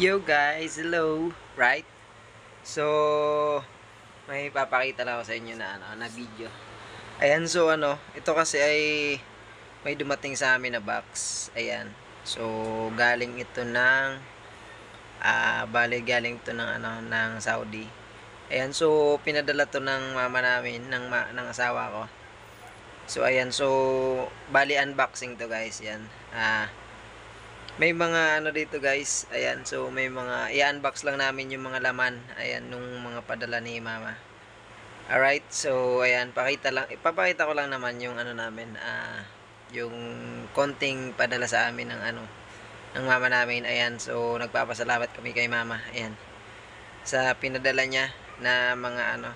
Yo guys, hello. Right? So, may papakita lang ako sa inyo na video. Ayan, so ito kasi ay may dumating sa amin na box. Ayan. So, galing ito ng galing ito ng Saudi. Ayan, so pinadala to ng mama namin, ng asawa ko. So, ayan, so bali unboxing to guys, yan. May mga dito guys, ayan, so may mga i-unbox lang namin yung mga laman, ayan, nung mga padala ni mama. Alright, so ayan, ipapakita ko lang naman yung namin, yung konting padala sa amin ng mama namin. Ayan, so nagpapasalamat kami kay mama, ayan, sa pinadala niya na mga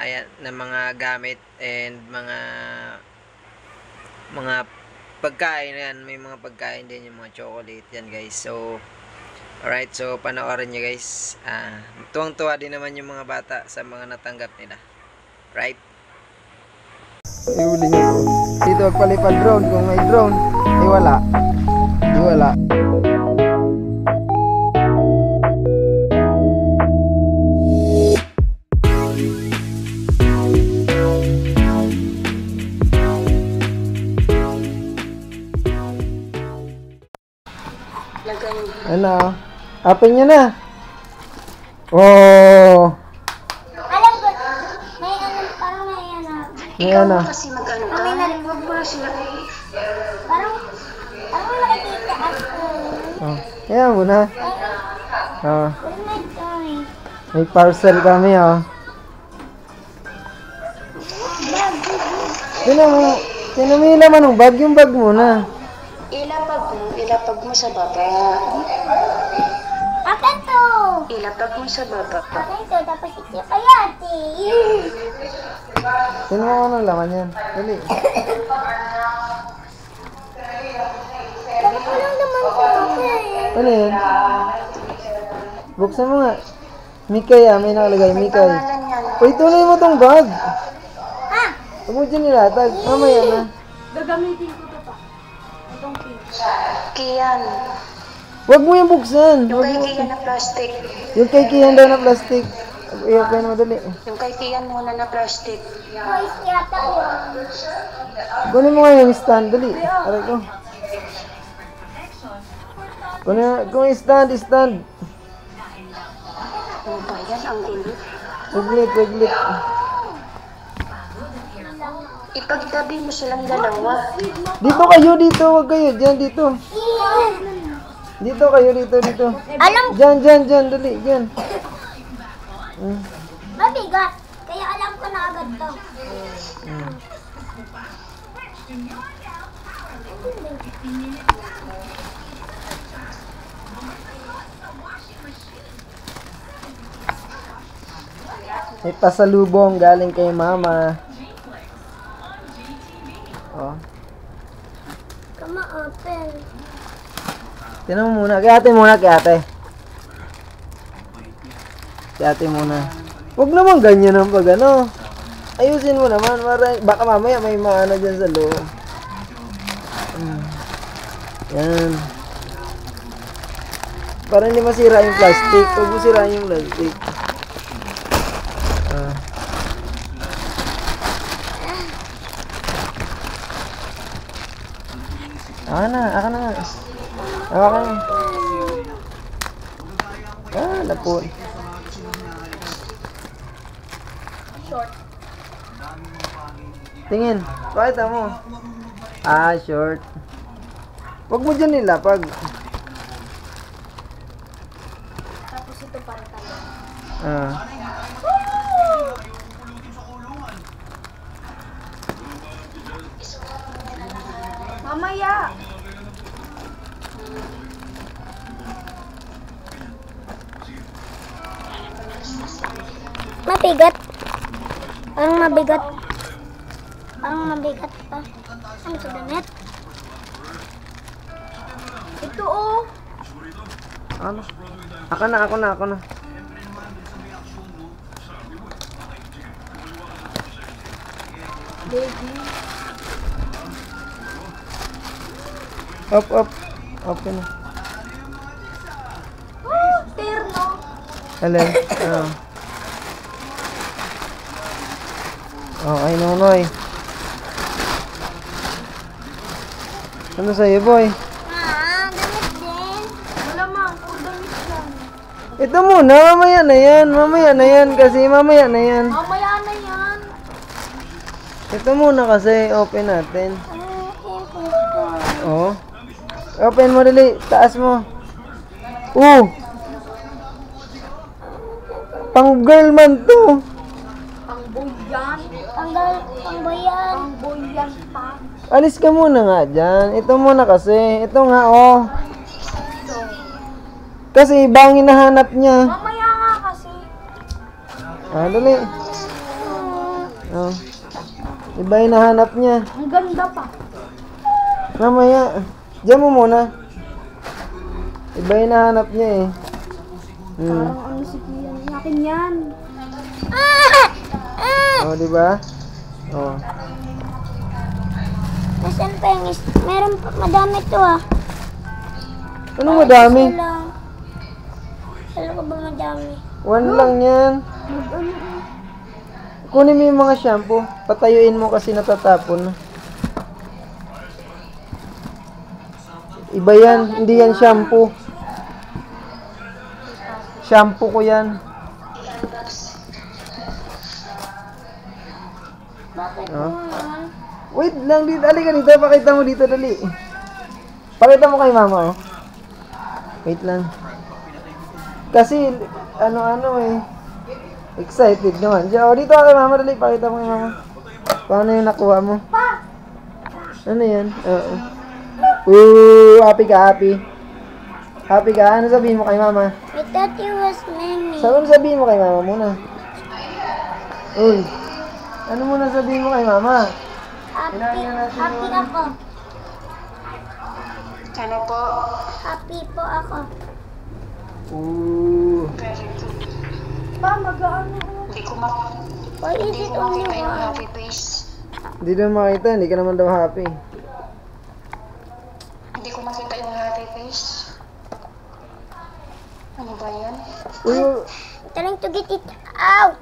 ayan, na mga gamit and mga pagkain. Yan, may mga pagkain din, yung mga chocolate yan guys. So alright, so panoorin nyo guys. Tuwang-tuwa din naman yung mga bata sa mga natanggap nila. Right? Ihuli nyo to. Dito magpalipad drone. Kung may drone, wala. Wala. Ano? Open nyo na. Oh. Alam ko, may parang May ano? Kasi mag-ano ka, may narinig. huwag mo na sila. Parang nakikita ako. Oh. Ayan mo na. Oh. Where's my toy? May parcel kami, oh. Sino may laman ng bag? Yung bag mo na. Ilapag mo sa baba. Akin to! Ilapag mo sa baba. Akin to, tapos ito kaya, ate. Sino mo ng laman yan? Dali. Bakit walang naman ko? Ano yan? Buksan mo nga. Mikay, may nakalagay. Mikay. Pangalan yan. Uy, tuloy mo tong bag. Ah! Huwag mo dyan nilatag. Mamaya na. Gagamitin ko to pa. Itong pin. Kian. Huwag mo yung buksan. Yung Huwag kay mo. Kian na plastic. Yung kay Kian daw na plastic. Iyakin mo dali. Yung kay Kian muna na plastic. Toys yata yun. Kunin mo nga yung stand. Dali. Aray ko. Kung stand. Ano ba yan? Ang gulo. Waglit. Ipagtabi mo silang dalawa. Dito kayo, dito. Huwag kayo. Diyan, dito. Dito kayo, dito. Alam, Diyan. Dali, diyan. mabigat. Kaya alam ko na agad to. May pasalubong galing kay mama. Oh. Kama open. Tinan mo muna. Kay ate muna. Kay ate muna. Huwag naman ganyan ang pag ano. Ayusin mo naman. Baka mamaya may maano dyan sa loob. Yan. Para hindi masira yung plastic. Huwag mo sirain yung plastic. Aka na nga. Hawakan mo. Napun. Tingin. Pakita mo. Short. Huwag mo dyan nilapag. Tapos ito para tayo. Mamaya. Mabigat. Ang mabigat pa. Ang sudanit. Ito oh. Ano? Ako na. Baby. Up. Okay na. terno. Alin? Ay, Nonoy. Ano sa'yo, boy? Damit din. Wala mang, puro damit lang. Ito muna, mamaya na yan. Mamaya na yan kasi, mamaya na yan. Mamaya na yan. Ito muna kasi, open natin. Oh. Open mo dali, taas mo. Pang girl man to. Pangboyan. Pangboyan. Pangboyan pa. Alis ka muna nga dyan. Ito muna kasi. Ito nga, oh. Kasi iba ang hinahanap niya. Mamaya nga kasi. Dali. Oh. Iba yung hinahanap niya. Ang ganda pa. Mamaya. Diyan mo muna. Iba yung hinahanap niya eh. Parang ano si Kian. Akin yan. Oh, di ba? Oh. Nasaan pa yung meron pa, madami to ah. Anong madami? Sala ko ba madami? One lang yan. Kunin mo yung mga shampoo. Patayuin mo kasi natatapon na. Iba yan. Hindi yan shampoo. Shampoo ko yan. Bakit Oh. naman? Wait lang dito. Halika dito. Pakita mo dito. Dali. Pakita mo kay mama, oh. Wait lang. Kasi, ano eh. Excited naman siya. O, dito ka kay mama. Dali. Pakita mo kay mama. Paano yung nakuha mo? Ano yan? Oo. Happy ka, happy. Happy ka? Ano sabihin mo kay mama? I thought it was many. Ano sabihin mo kay mama muna? Uy. Ano muna sabihin mo kay mama? Happy ako. Ano po? Happy po ako. Very good. Pa, mag-ano? Hindi ko Why is it only makita yung one? happy face. Hindi daw makita. Hindi ka naman daw happy. Hindi ko makita yung happy face. Ano ba yan? Uy, Trying to get it out.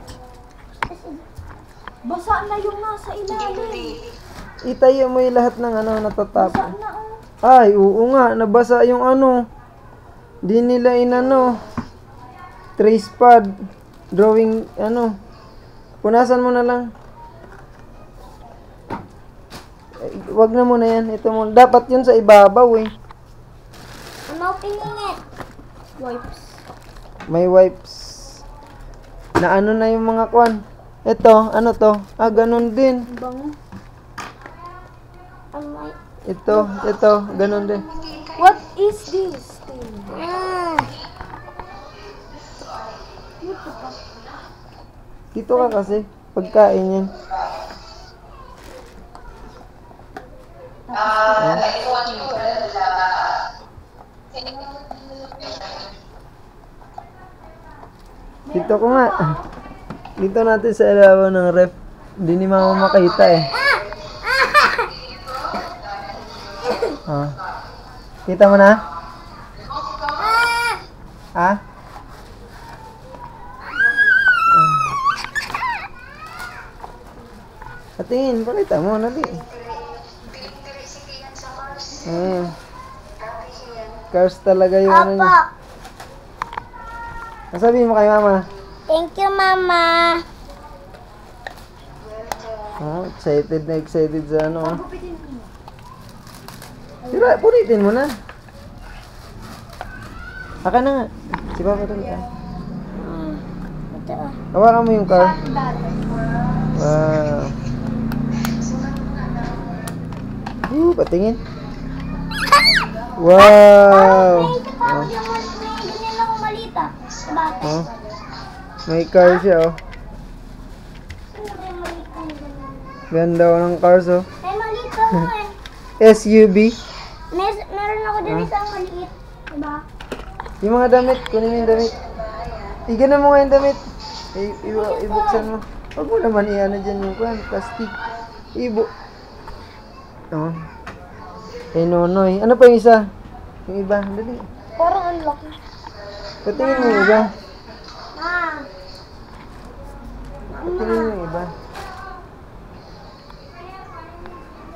Basa na yung nasa ilalim. itayo mo yung lahat ng ano natatapon. Na oh. Ay, oo nga. Nabasa yung ano. Di nila inano. Trace pad. Drawing, ano. Punasan mo na lang. Wag na muna yan. Ito mo. Dapat yun sa ibabaw eh. I'm opening it. Wipes. May wipes. Na ano na yung mga kwan. Ito, ano to? Ganun din. Bango. Ito, ganun din. What is this thing? Dito ka kasi. Pagkain yan. Dito ko nga. Dito natin sa ilawan ng ref. Hindi ni mama makita eh. Ah. Kita mo na? Ha? Patingin, pakita mo, nali. Cars talaga yung ano niya. Ang sabihin mo kay mama? Thank you, Mama. Excited na excited sa ano. Tira, punitin mo na. Aka na nga. Si Papa doon ka. Ito ah. Hawakan mo yung car. Wow. Patingin. Wow. Parang yung may ganyan akong malita. Sa bata. Oh. May car siya, oh. Ano ba yung malita na ganyan? Ganda oh, ng cars, oh. May malita mo eh. SUV. Meron ako din isang maliit. Diba? Yung mga damit, kunin mo yung damit. Iganan mo nga yung damit. Ibuksan mo. Huwag mo naman i-ano dyan yung plastic. Oh. Nonoy. Ano pa yung isa? Yung iba, dali. Parang unlock. Patingin mo yung iba. Ma. Patingin mo yung iba.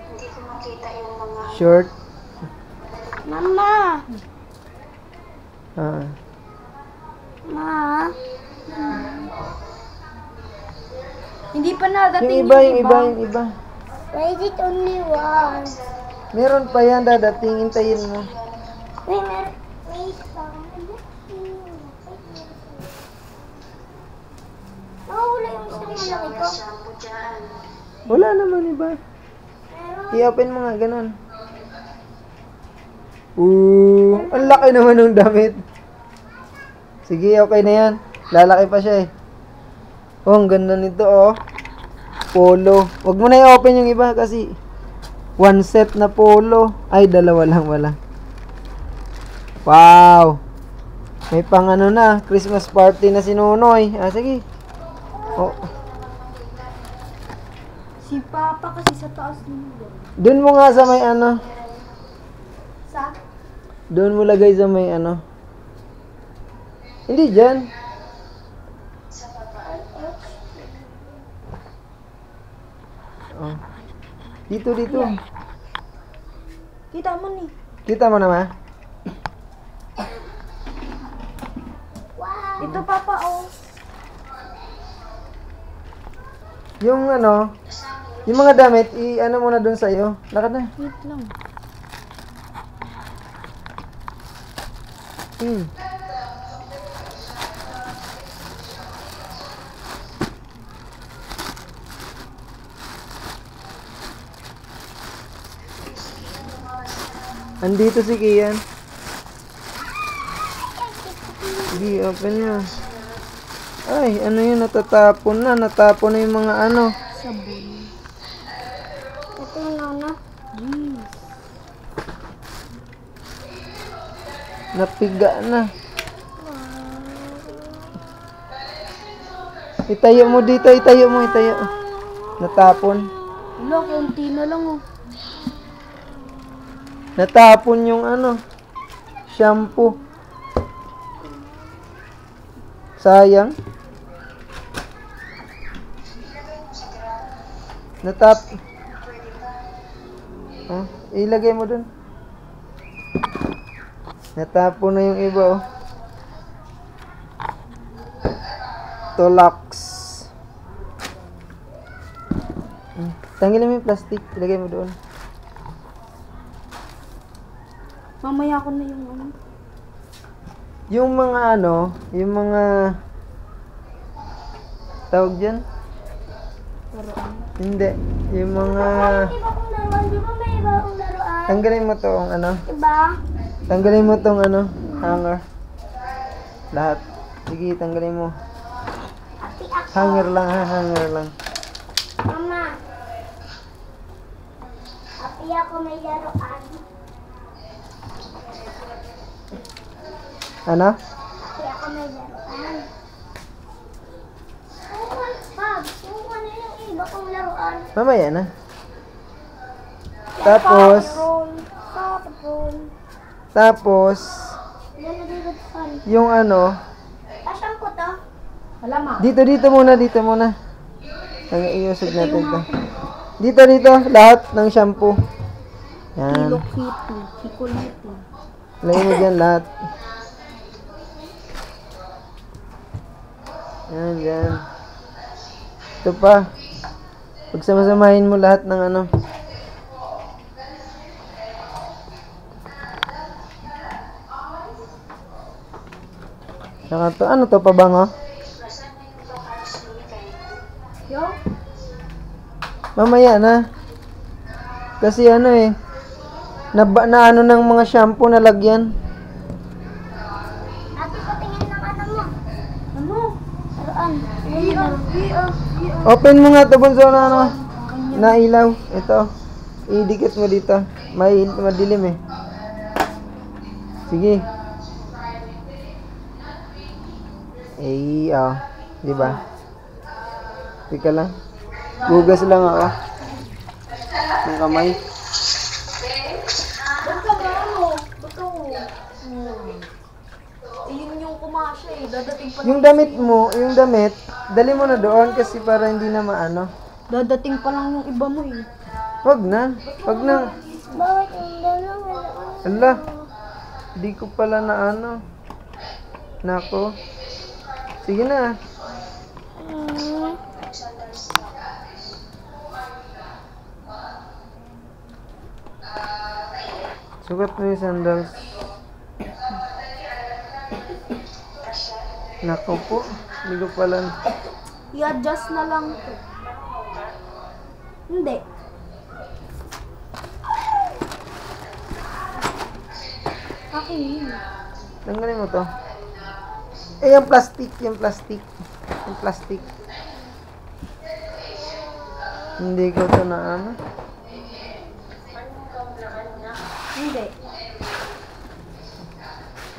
Hindi ko makita yung mga... Short. Mama. Ah. Ma. Hindi pa nadating Yung iba. Why is it only one? Meron pa yan, dadating. Hintayin mo. Wait lang. Nakahula yung isang malaki ko. Shampoo dyan. Wala naman iba. Meron. I-open mo nga, ganun. Ang laki naman ng damit. Sige, okay na yan. Lalaki pa siya eh. Oh, ang ganda nito oh. Polo. Wag mo na i-open yung iba kasi one set na polo. Ay, dalawa lang wala. Wow. May pang ano na, Christmas party na si Nonoy. Ah, sige. Oh. Si Papa kasi sa taas nito. Doon mo nga sa may ano. Sa? Doon mo lagay sa may ano. Hindi dyan. Oh. Dito. Kita mo ni. Kita mo naman. Wow. Ito Papa oh. Yung ano, yung mga damit, i-ano mo na doon sa'yo. Lakad na. Wait lang. Hmm. Andito si Kian. Sige, open mo. Ay, ano yun, natatapon na. Natapon na yung mga ano. Sabon. Ito yung nana. Jeez. Napiga na. Itayo mo dito, itayo. Natapon. Wala, konti na lang oh. Natapon yung ano, shampoo. Sayang. Oh, ilagay mo dun. Natapon na yung iba oh. Tolax. Tanggalin mo yung plastic, ilagay mo doon. Mamaya ko na yung ano. Yung mga ano, yung mga tawag dyan? Laruan. Hindi. Yung mga Iba kong laruan. Di ba may iba kong laruan? tanggalin mo tong ano. Diba? Tanggalin mo tong ano, hanger. Lahat. Sige, tanggalin mo. Ati ako. Hanger lang ha, hanger lang. Mama. Ati ako may laruan. Ano? Ati ako may laruan. Pag, kuha na yung iba kong laruan. Mamaya na. Tapos, Patrol. yung Yung ano, Asan ko to? Wala ma. dito muna. Iusog natin to. Dito, lahat ng shampoo. Yan. Kitty. Kikuliti. Lagay mo dyan lahat. Yan. Ito pa. Pagsamasamahin mo lahat ng ano. Saka to, ano to, pabango? Yo? Mamaya na. Kasi ano eh, na ano ng mga shampoo na lagyan. Ate, patingin ng ano mo. Ano? Laruan. Iya. Open mo nga to, bunso, na ano, na ilaw. Ito, idikit mo dito. Madilim eh. Sige. Oh, di ba? Teka lang. Gugas lang ako. Ng kamay. Ba't ka ba ano? Ba't ako? Yun yung kumasya eh. Dadating pa Yung damit mo, yung damit, dali mo na doon kasi para hindi na maano. Dadating pa lang yung iba mo eh. Wag na. Wag na. Bakit yung dalawa? Ala. Di ko pala na ano. Nako. Sige na. Sukat mo yung sandals. Nako po. Hindi ko pala. I-adjust na lang to. Hindi. Akin yun. Tanggalin mo to. Eh, yung plastic. Yung plastic. Yung plastic. Hindi ko to na ano. Hindi.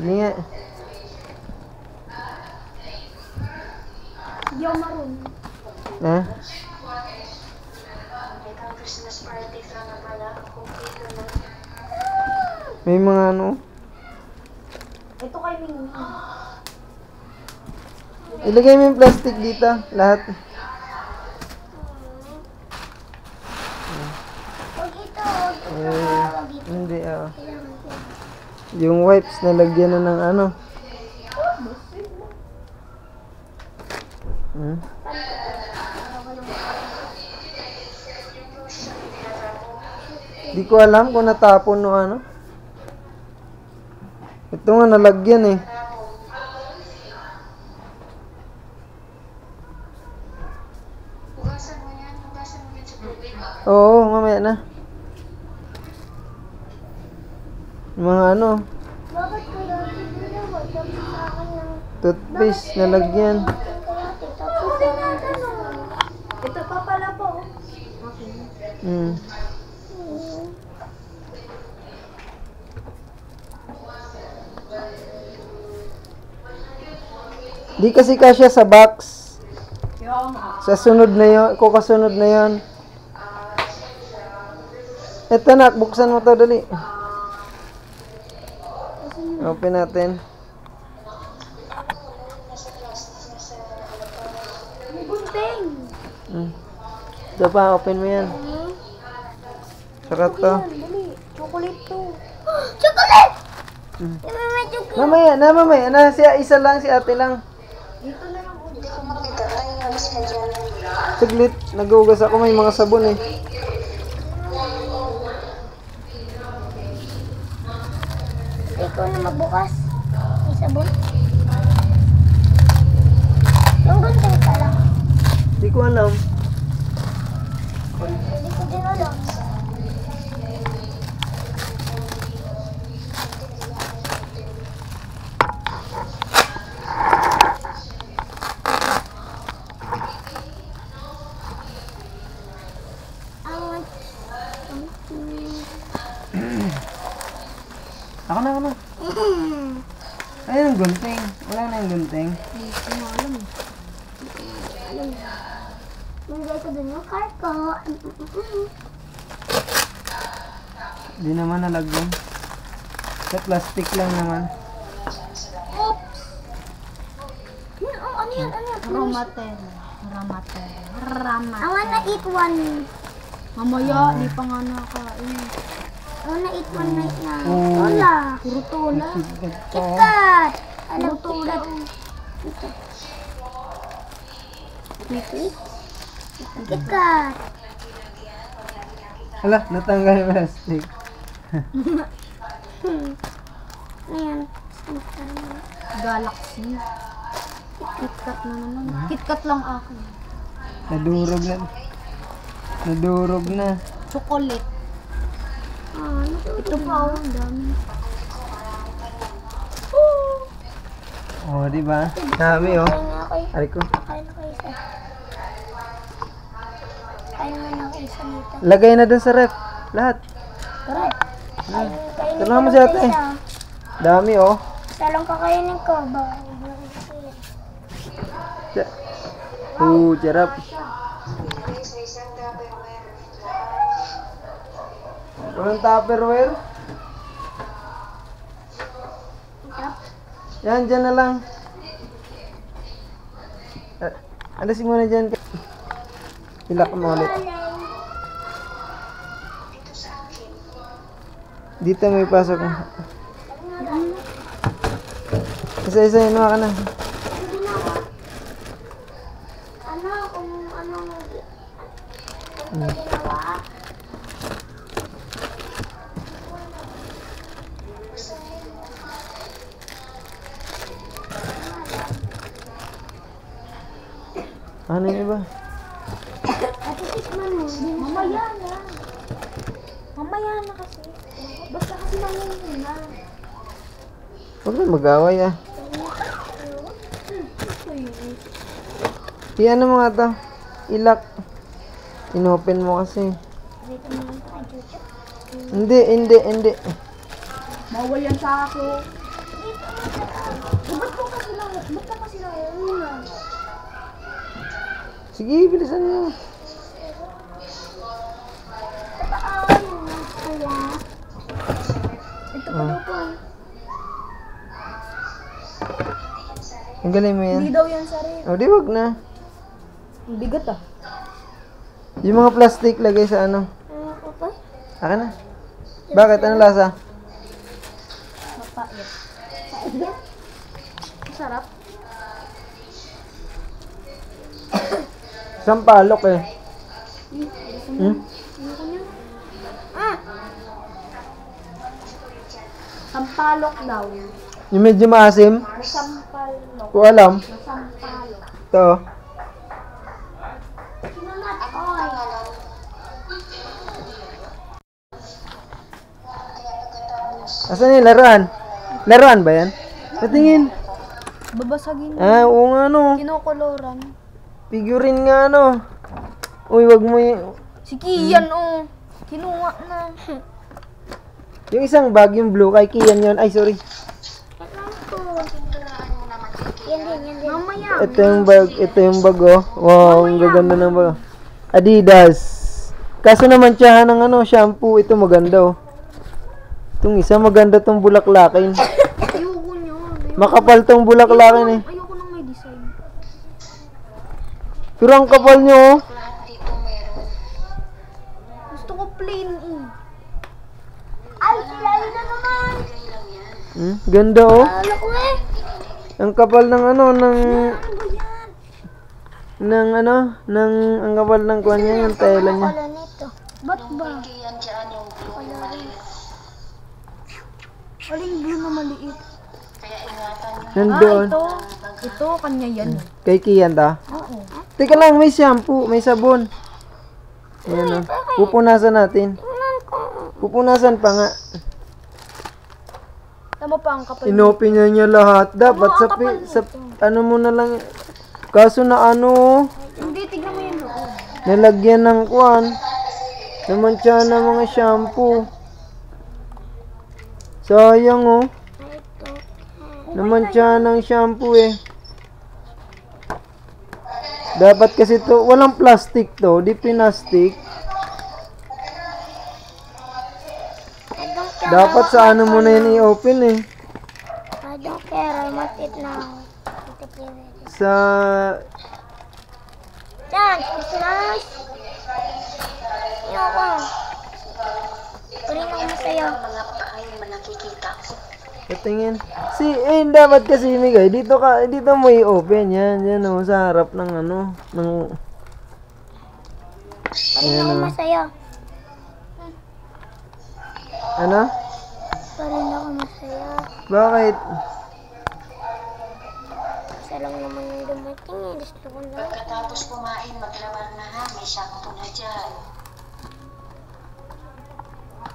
Hindi nga. Hindi ako marunong. Ha? Itong Christmas party ka na pala. Kumpito na. May mga ano. Ito kay Ming. Ilagay mo yung plastic dito. Lahat. Pag ito, Hindi yung wipes nalagyan na ng ano. Hmm? Di ko alam kung natapon o ano. Ito nga nalagyan eh. Hugasan mo yan. Hugasan mo yan sa tubig. Oo, mamaya na. Yung mga ano, bakit kaya dalawa? Tapos sa akin ng toothpaste nalagyan. tapos ito pa pala po. Okay. Hmm. Di kasi kasya sa box. Sa sunod na yon, kasunod na yon. Eto na, buksan mo to dali. Open natin. May gunting. Hmm. Ito pa, open mo yan. Saka to. Dali. Chocolate to. Chocolate! Hmm. May chocolate. Mamaya na, isa lang, si ate lang. Dito na lang. Hindi ko makita. Tayo nga mas na dyan. Saglit, nag-uugas ako, may mga sabon eh. Ikaw na magbukas. May sabon. Yung gunting ka lang. Di ko alam. Hindi ko din alam. Ako na. Ayun ang gunting. Wala na yung gunting. Hindi ko alam. Nilagay ko dun yung car ko. Di naman nalagyan. Sa plastic lang naman. Oops! Ano yan? Ramatel. I wanna eat one. Mamaya, di pa nga nakain. I wanna eat one right now. Oh. Wala. Puro tula. KitKat! Alam KitKat. KitKat. Hala, natanggal yung plastic. Ayan. Galaxy. KitKat na naman. KitKat lang ako. Nadurog na. Chocolate. Ito pa oh, ang dami. Oh, di ba? Dami oh. Ari ko. Kain ako isa. Kain mo na ako isa dito. Lagay na dun sa ref. Lahat. Tara. Tulungan mo si ate. Dami oh. Isa lang kakainin ko. Charap. Sa isang Tupperware. Walang Tupperware. Yan, dyan na lang. Alisin mo na dyan. Ilak mo ulit. Dito may pasok mo. Isa-isa yun, ka na. Ano, kung ginawa? Ano yung iba? Ate, tikman mo. Mamaya na. Mamaya na kasi. Basta kasi mamaya na. Huwag na mag-away Iyan mo nga to. Ilak. Inopen mo kasi. Hindi. Bawal yan sa akin. Ba't ka kasi na Sige, bilisan mo. Ito pa daw po. Tanggalin mo yan. Hindi daw yan sarili. O, di wag na. Ang bigat ah. Yung mga plastic lagay sa ano. Aka na. Bakit? Ano lasa? Mapait. Masarap. Sampalok eh. Hmm? Sampalok daw. Yung medyo maasim? Sampalok. Ko alam. Sampalok. Ito. Asan yung laruan? Laruan ba yan? Patingin. Babasagin. Ah, oo nga no. Kinokoloran. Figurine nga no. Uy, wag mo yung... Si Kian oh. Kinuha na. Yung isang bag, yung blue, kay Kian yun. Ay, sorry. Yan din. Mamaya. Ito yung bag oh. Wow, ang gaganda ng bag. Adidas. Kaso naman siya ng ano, shampoo. Ito maganda oh. Itong isa maganda tong bulaklakin. Ayoko nyo. Makapal tong bulaklakin eh. Ayoko nang may design. Pero ang kapal nyo oh. Gusto ko plain eh. Ay, sila yun na naman. Ganda oh. Ano ko eh? Ang kapal ng ano, ng... Ano ba yan? Ang kapal ng kuwan niya, yung tela niya. Wala nito. Ba't ba? Aling blue na maliit. Nandoon. Ito, kanya yan. Kay Kian ta. Oo. Teka lang, may shampoo, may sabon. Ayan o. Pupunasan natin. Pupunasan pa nga. Tama pa ang kapal. Inopen niya lahat. Dapat sa ano mo na lang. Kaso na ano, Hindi, tignan mo yun doon. nalagyan ng kuwan. Namantya ng mga shampoo. Sayang oh. Namantya ng shampoo eh. Dapat kasi to, walang plastic to, di pinastic. Dapat sa ano mo na yun i-open eh. I don't care, I want it now. Sa... Yan, Christmas! Ayoko. Tuloy ako masaya. Patingin. Dapat kasi Migay, dito mo i-open yan. Yan o, sa harap ng ano, ng... Tuloy ako masaya. Ano? Tuloy ako masaya. Bakit? Isa lang naman yung dumating eh. Gusto ko na. Pagkatapos kumain, maglaban na ha. May shampoo na dyan.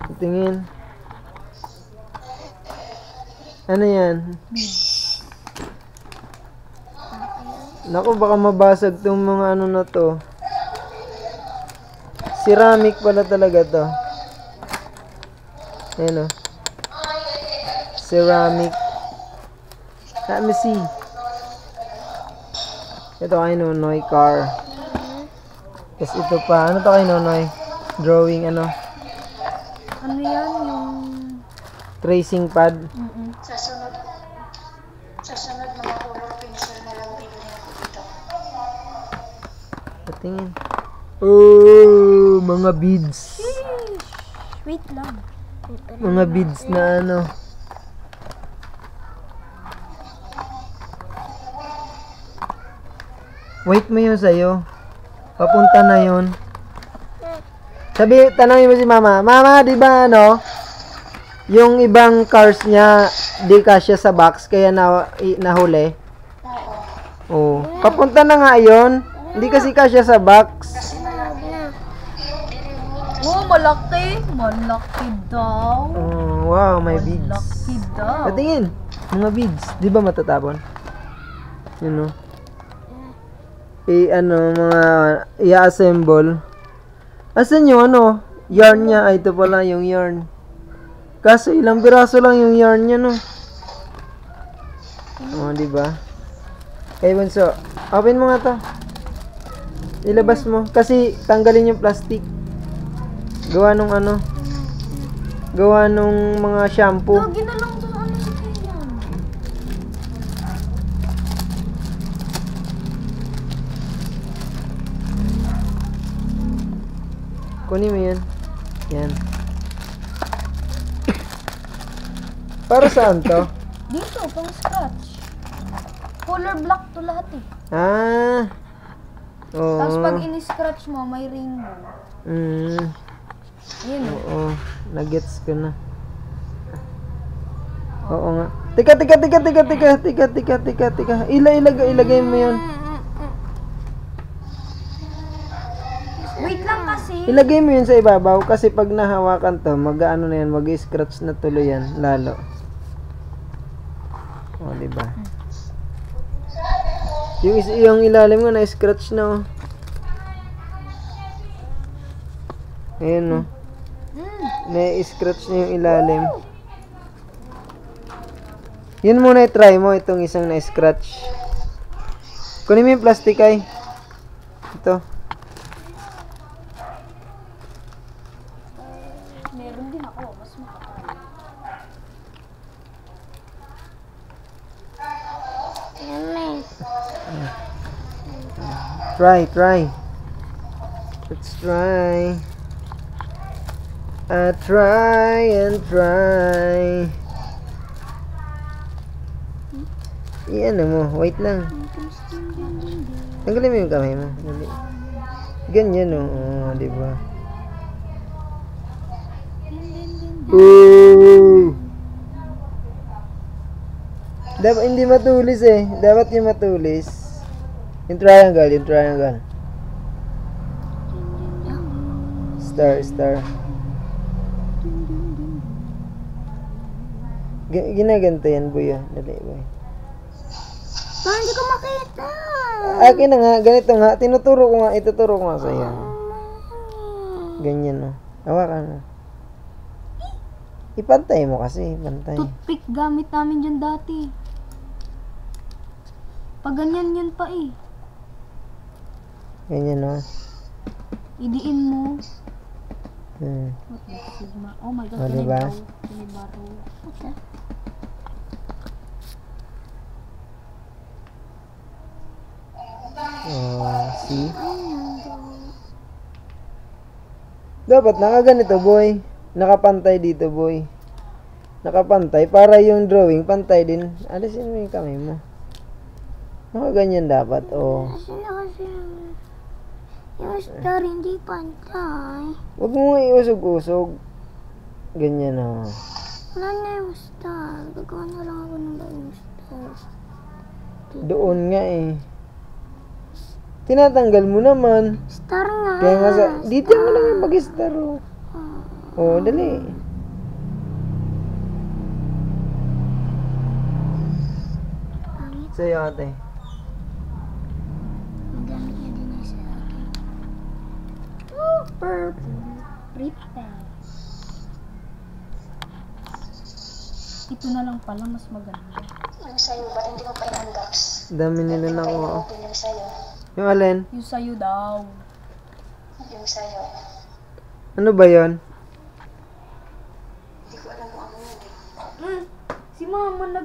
Patingin. Ano yan? Naku, baka mabasag tong mga ano na to. Ceramic pala talaga to. Ayan o. Ceramic. Let me see. Ito kay Nonoy car. Tapos ito pa. Ano to kay Nonoy? Drawing ano? Ano yan? Yung... Tracing pad. Sa sunod Sa sunod mga color pencil na lang bibili ako dito. Patingin. Oh, mga beads. Wait lang. Mga beads na ano. Wait mo yun sa'yo. Papunta na yun. Sabi, tanongin mo si mama. Mama, di ba ano? Yung ibang cars niya, di kasya sa box, kaya nahuli. Oo. Papunta na nga yun. Hindi kasi kasya sa box. Oh, malaki. Malaki daw. Oh, wow, may beads. Malaki daw. Patingin. Mga beads. Di ba matatapon? Yun o. Mga i-assemble. Asan yung ano? Yarn niya. Ay, ito pala yung yarn. Kaso ilang piraso lang yung yarn niya, no? Oh, di ba? Okay, Bunso. Open mo nga to. Ilabas mo. Kasi tanggalin yung plastic. Gawa nung ano? Gawa nung mga shampoo. Lagi na lang to ano sa kanya. Kunin mo yan. Yan. Para saan to? Dito, pang scratch. Color black to lahat eh. Ah. Oo. Tapos pag in-scratch mo, may rainbow. Yun eh. Oo. Nagets ko na. Oo nga. Tika. Ilagay mo yun. Wait lang kasi. Ilagay mo yun sa ibabaw kasi pag nahawakan to, mag-ano na yan, mag-scratch na tuloy yan, lalo. O, diba? Yung ilalim mo na-scratch na, oh. Ayan, oh. Na-scratch na yung ilalim. Yun muna i-try mo, itong isang na-scratch. Kunin mo yung plastic ay. Ito. Meron din ako, mas makakaya. Try. Let's try. Try and try. Iyan mo, wait lang. Tanggalin mo yung kamay mo. Dali. Ganyan, oh, di ba? Ooh. Dapat hindi matulis eh. Dapat yung matulis. Yung triangle. Star. Ginaganto yan, boy. Dali, boy. Parang hindi ko makita. Akin na nga, ganito nga. Ituturo ko nga sa'yo. Ganyan, no. Hawakan mo. Ipantay mo kasi, pantay. Toothpick gamit namin dyan dati. Pag ganyan yan pa eh. Ganyan, no. Idiin mo. Hmm. What the sigma? Oh my god, Oh, diba? Tinibaro. Okay. Oh, see? Dapat nakaganito, boy. Nakapantay dito, boy. Nakapantay. Para yung drawing, pantay din. Alisin mo yung kamay mo. Nakaganyan dapat, oh. Kasi yung star hindi pantay. Huwag mo iusog-usog. Ganyan, oh. Wala na yung star. Gagawa na lang ako ng bagong star. Doon nga, eh. Tinatanggal mo naman. Star nga. Kaya nga dito mo lang yung mag-star, oh. Oh, dali. Sa'yo, ate. Magamit niya din na sa akin. Oh, purple. Prepare. Ito na lang pala, mas maganda. Yung sa'yo, ba't hindi mo pa in-unbox? Dami nila na ako. Open yung sa'yo. Yung alin? Yung sa'yo daw. Yung sa'yo. Ano ba yon? Hindi ko alam kung ano yun eh. Si mama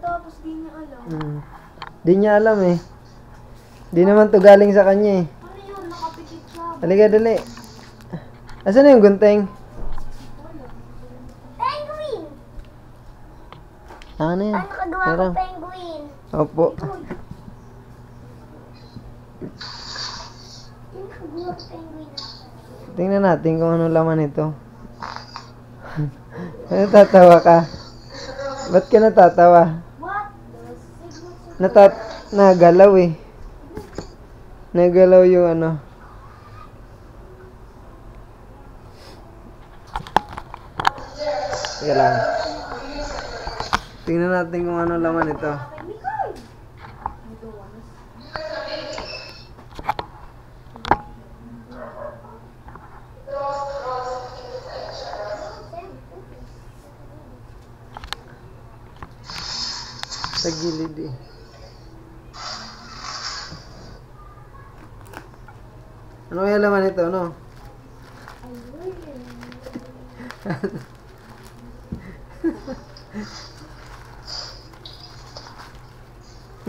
tapos di niya alam. Di niya alam eh. Di naman to galing sa kanya eh. Ano yun? Nakapikit siya. Halika, dali. Asan na yung gunting? Penguin! Ano yan? Nakagawa Meron. penguin? Opo. Nakagawa ko penguin. Tingnan natin kung ano laman ito. Natatawa ka? Ba't ka natatawa? What? The signal. Nagalaw eh. Nagalaw yung ano. Teka lang. Tingnan natin kung ano laman ito. Sa gilid eh. Ano kaya laman ito, no?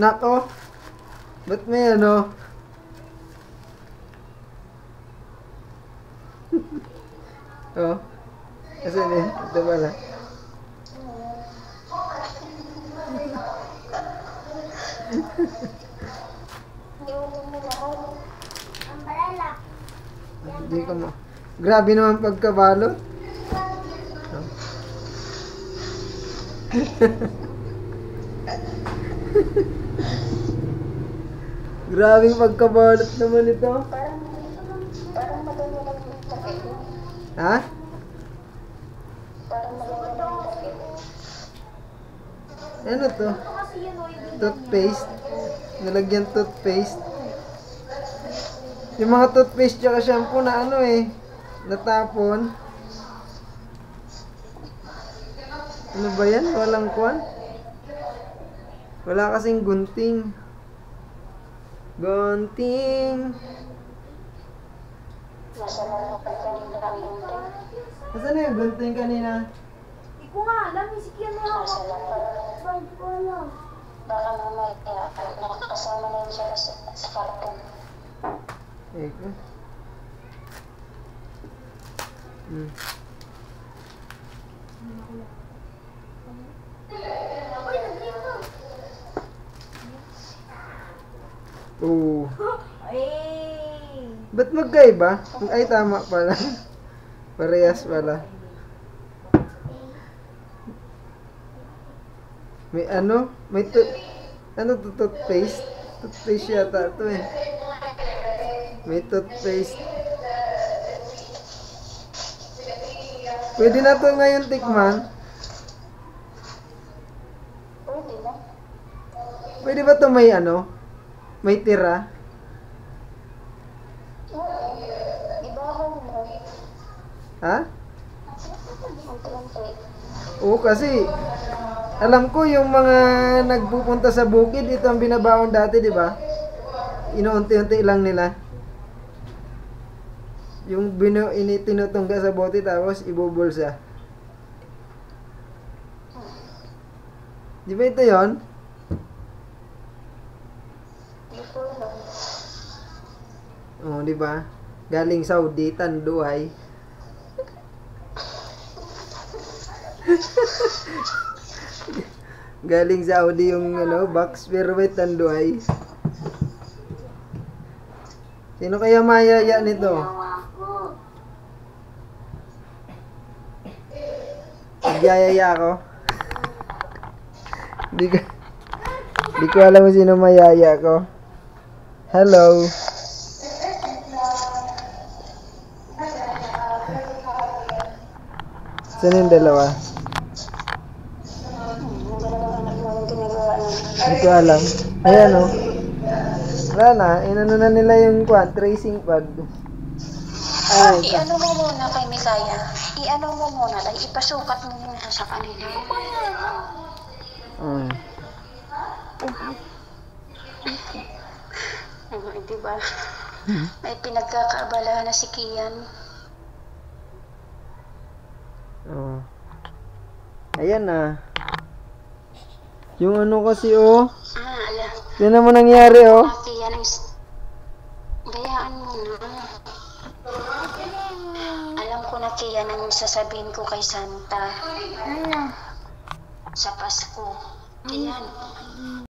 Nako! Ba't may ano? Oh. Asan eh? Ito pala. Umbrella. Hindi ko mo. Grabe naman pagkabalot. Oh. Grabing pagkabalot naman ito. Parang maganda lang yung takip. Ha? Parang maganda lang yung takip. Ano to? Kasi yun o, yung Toothpaste. Nalagyan toothpaste. Yung mga toothpaste tsaka shampoo na ano eh. Natapon. Ano ba yan? Walang kwan? Wala kasing gunting. Gunting. Nasa lang ako kanina ang gunting. Nasaan na yung gunting kanina? Hindi ko nga alam, si Kian na ako. Nasa lang ako. Bakit ko alam? Baka mamaya nakakasama na yun siya sa karton. Eko. Uy, nandito. Oo. Ay! Ba't magkaiba? Ay, tama pala. Parehas pala. May ano? May ano to, toothpaste? Toothpaste yata ito eh. May toothpaste. Pwede na to ngayon tikman. Pwede na. Pwede ba to may ano? May tira? Oo. Ibahaw mo. Ha? Ang trumpet. Oo, kasi alam ko yung mga nagpupunta sa bukid, ito ang binabaon dati, di ba? Inuunti-unti lang nila. Yung tinutungga sa bote tapos ibubulsa. Di ba ito yon? Hindi ko alam. Oo, di ba? Galing Saudi, Tanduay. Galing Saudi yung ano, box, pero may Tanduay. Sino kaya mayaya nito? Ako. Nagyayaya ako. Di ko alam kung sino mayaya ko. Hello. Saan yung dalawa? Ang dalawang anak mo yung ginagawa na. Di ko alam. Ayan o. Wala na. Inano na nila yung tracing pad. Ay, I-ano mo muna kay Mikaya. I-ano mo muna. Like, ipasukat mo muna sa kanila. Diba? May pinagkakaabalahan na si Kian. Oh. Ayan na. Yung ano kasi, oh. Ala. Yan naman nangyari, oh. Ate, yan ang... Bayaan mo na. Alam ko na kaya ang sasabihin ko kay Santa Ano? sa Pasko. Ayan.